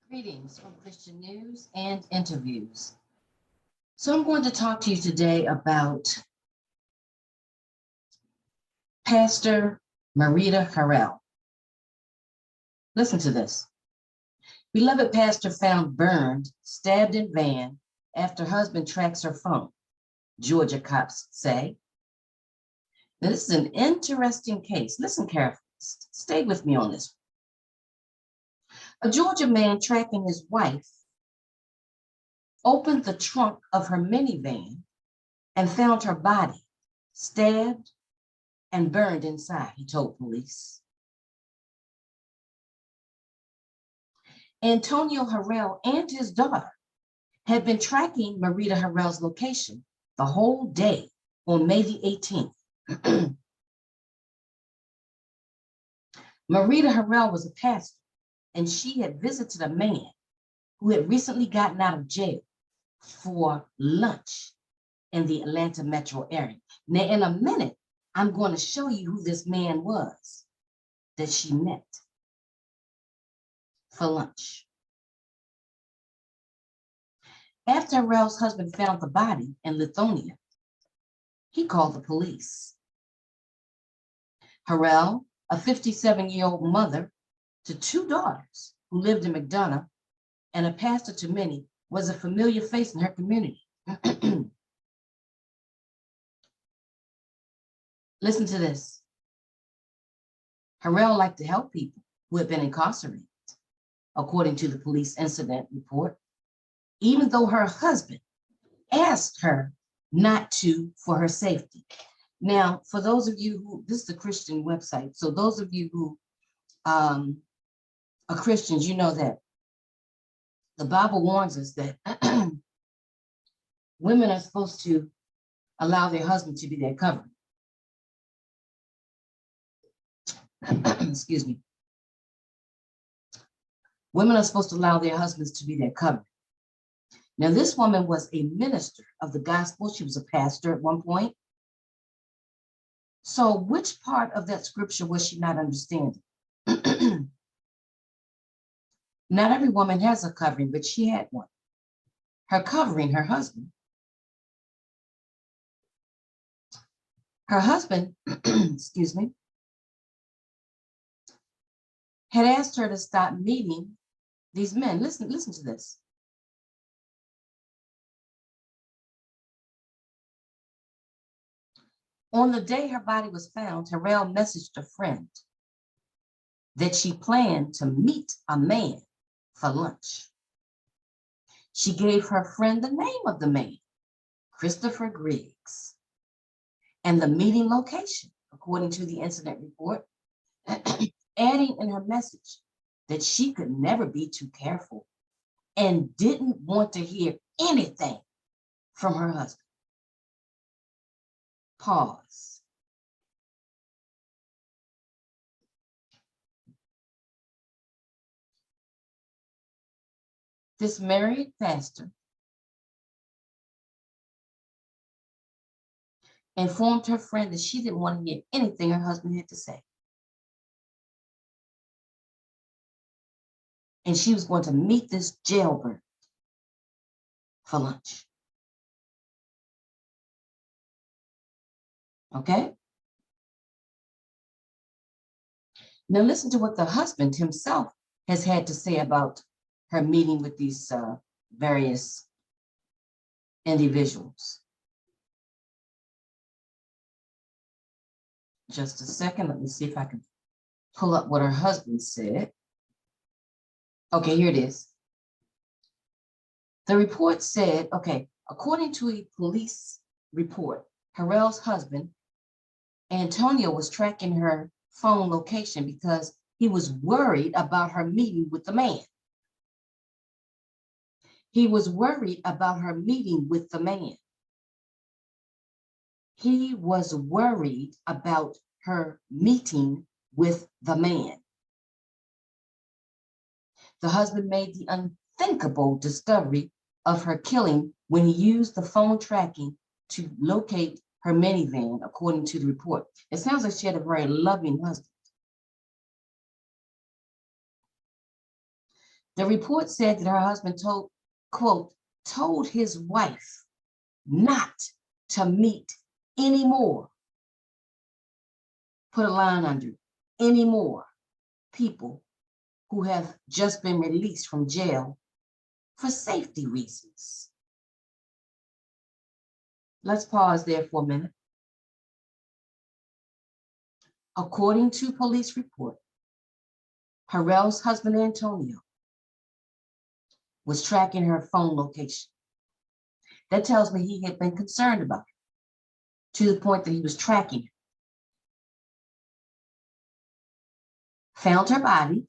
Greetings from Christian News and Interviews. So I'm going to talk to you today about Pastor Marita Harrell. Listen to this. Beloved pastor found burned, stabbed in van after husband tracks her phone, Georgia cops say. Now, this is an interesting case. Listen carefully. Stay with me on this. A Georgia man tracking his wife opened the trunk of her minivan and found her body stabbed and burned inside, he told police. Antonio Harrell and his daughter had been tracking Marita Harrell's location the whole day on May the 18th. Marita Harrell was a pastor, and she had visited a man who had recently gotten out of jail for lunch in the Atlanta metro area. Now, in a minute, I'm going to show you who this man was that she met for lunch. After Harrell's husband found the body in Lithonia, he called the police. Harrell, a 57-year-old mother to two daughters who lived in McDonough and a pastor to many, was a familiar face in her community. Listen to this. Harrell liked to help people who had been incarcerated, according to the police incident report, even though her husband asked her not to for her safety. Now, for those of you who, this is a Christian website, so those of you who are Christians, you know that the Bible warns us that women are supposed to allow their husband to be their covering. Excuse me. Women are supposed to allow their husbands to be their covering. Now, this woman was a minister of the gospel. She was a pastor at one point. So which part of that scripture was she not understanding? Not every woman has a covering, but she had one. Her covering, her husband. Her husband, excuse me, had asked her to stop meeting these men. Listen to this. On the day her body was found, Harrell messaged a friend that she planned to meet a man for lunch. She gave her friend the name of the man, Christopher Griggs, and the meeting location, according to the incident report, adding in her message that she could never be too careful and didn't want to hear anything from her husband. Pause. This married pastor informed her friend that she didn't want to hear anything her husband had to say. And she was going to meet this jailbird for lunch. Okay? Now listen to what the husband himself has had to say about her meeting with these various individuals. Just a second, let me see if I can pull up what her husband said. Okay, here it is. The report said, okay, according to a police report, Harrell's husband, Antonio, was tracking her phone location because he was worried about her meeting with the man. He was worried about her meeting with the man. He was worried about her meeting with the man. The husband made the unthinkable discovery of her killing when he used the phone tracking to locate her minivan, according to the report. It sounds like she had a very loving husband. The report said that her husband told his wife not to meet any more, put a line under it, any more people who have just been released from jail for safety reasons. Let's pause there for a minute. According to police report, Harrell's husband, Antonio, was tracking her phone location. That tells me he had been concerned about her to the point that he was tracking her. Found her body.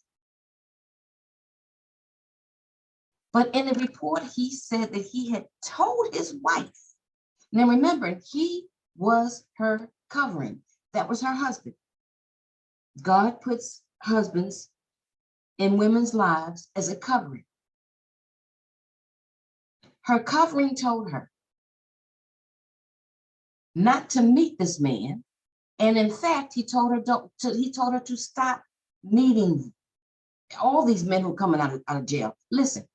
But in the report, he said that he had told his wife. Now remember, he was her covering. That was her husband. God puts husbands in women's lives as a covering. Her covering told her not to meet this man. And in fact, he told her to stop meeting all these men who are coming out of jail. Listen,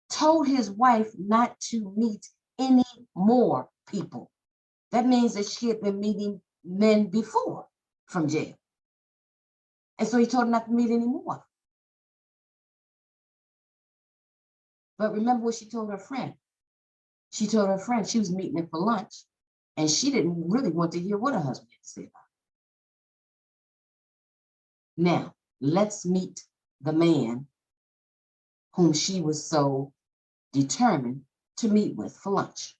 told his wife not to meet any more people. That means that she had been meeting men before from jail. And so he told her not to meet any more. But remember what she told her friend. She told her friend she was meeting him for lunch, and she didn't really want to hear what her husband had to say about it. Now, let's meet the man whom she was so determined to meet with for lunch.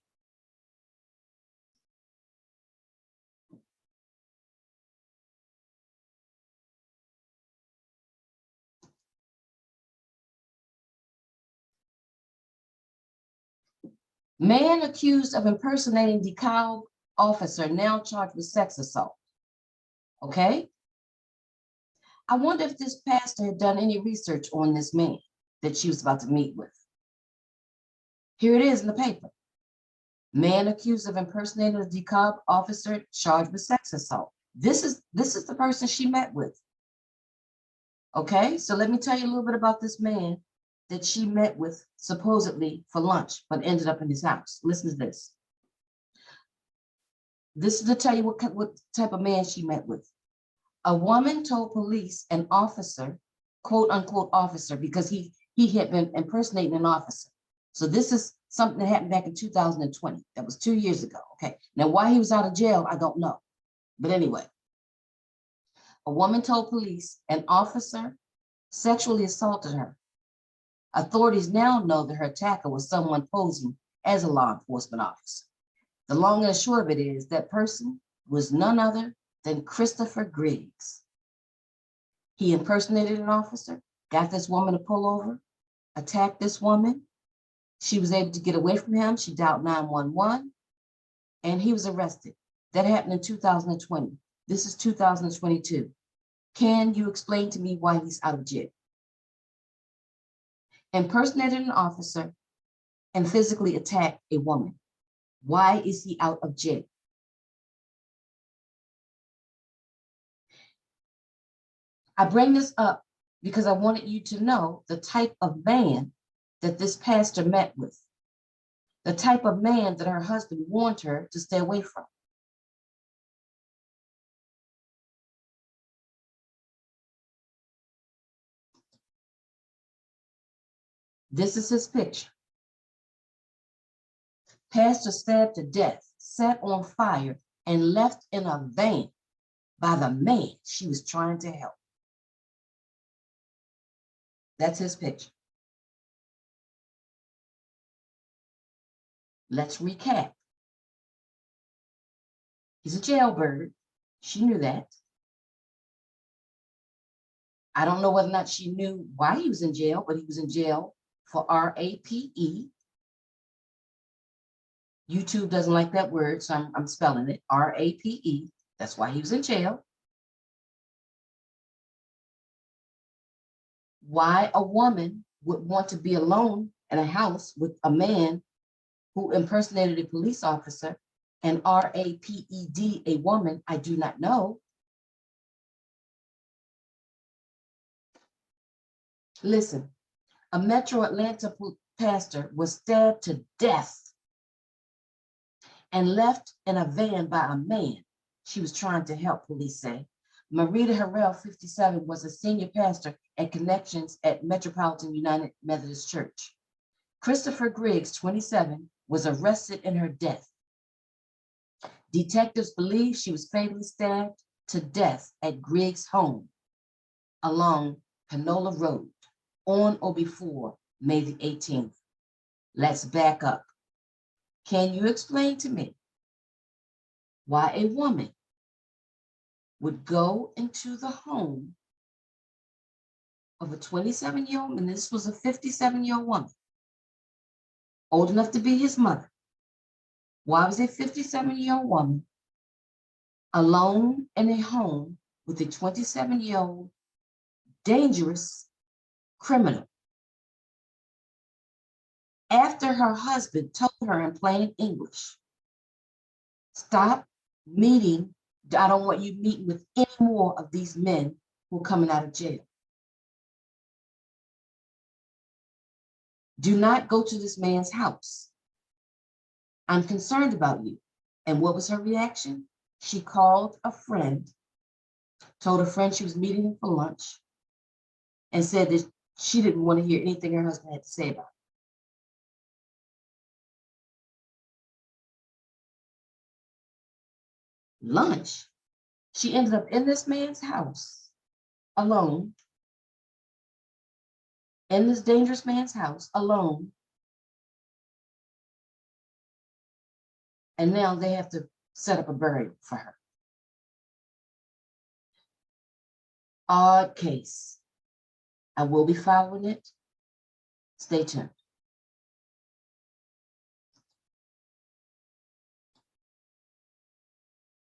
Man accused of impersonating DeKalb officer now charged with sex assault. Okay? I wonder if this pastor had done any research on this man that she was about to meet with. Here it is in the paper. Man accused of impersonating a DeKalb officer charged with sex assault. This is the person she met with. Okay, so let me tell you a little bit about this man that she met with supposedly for lunch, but ended up in his house. Listen to this. This is to tell you what type of man she met with. A woman told police an officer, quote unquote officer, because he had been impersonating an officer. So this is something that happened back in 2020. That was 2 years ago. Okay. Now, why he was out of jail, I don't know. But anyway, a woman told police an officer sexually assaulted her. Authorities now know that her attacker was someone posing as a law enforcement officer. The long and short of it is that person was none other than Christopher Griggs. He impersonated an officer, got this woman to pull over, attacked this woman. She was able to get away from him. She dialed 911, and he was arrested. That happened in 2020. This is 2022. Can you explain to me why he's out of jail? Impersonated an officer and physically attacked a woman. Why is he out of jail? I bring this up because I wanted you to know the type of man that this pastor met with, the type of man that her husband warned her to stay away from. This is his picture. Pastor stabbed to death, set on fire, and left in a van by the man she was trying to help. That's his picture. Let's recap. He's a jailbird. She knew that. I don't know whether or not she knew why he was in jail, but he was in jail for RAPE. YouTube doesn't like that word, so I'm spelling it, RAPE. That's why he was in jail. Why a woman would want to be alone in a house with a man who impersonated a police officer and RAPED, a woman, I do not know. Listen, A Metro Atlanta pastor was stabbed to death and left in a van by a man she was trying to help, police say. Marita Harrell, 57, was a senior pastor at Connections at Metropolitan United Methodist Church. Christopher Griggs, 27, was arrested in her death. Detectives believe she was fatally stabbed to death at Griggs' home along Panola Road on or before May the 18th. Let's back up. Can you explain to me why a woman would go into the home of a 27-year-old, and this was a 57-year-old woman, old enough to be his mother? Why was a 57-year-old woman alone in a home with a 27-year-old dangerous criminal? After her husband told her in plain English, stop meeting, I don't want you meeting with any more of these men who are coming out of jail. Do not go to this man's house. I'm concerned about you. And what was her reaction? She called a friend, told a friend she was meeting him for lunch, and said that she didn't want to hear anything her husband had to say about it. Lunch. She ended up in this man's house alone, in this dangerous man's house alone. And now they have to set up a burial for her. Odd case. I will be following it. Stay tuned.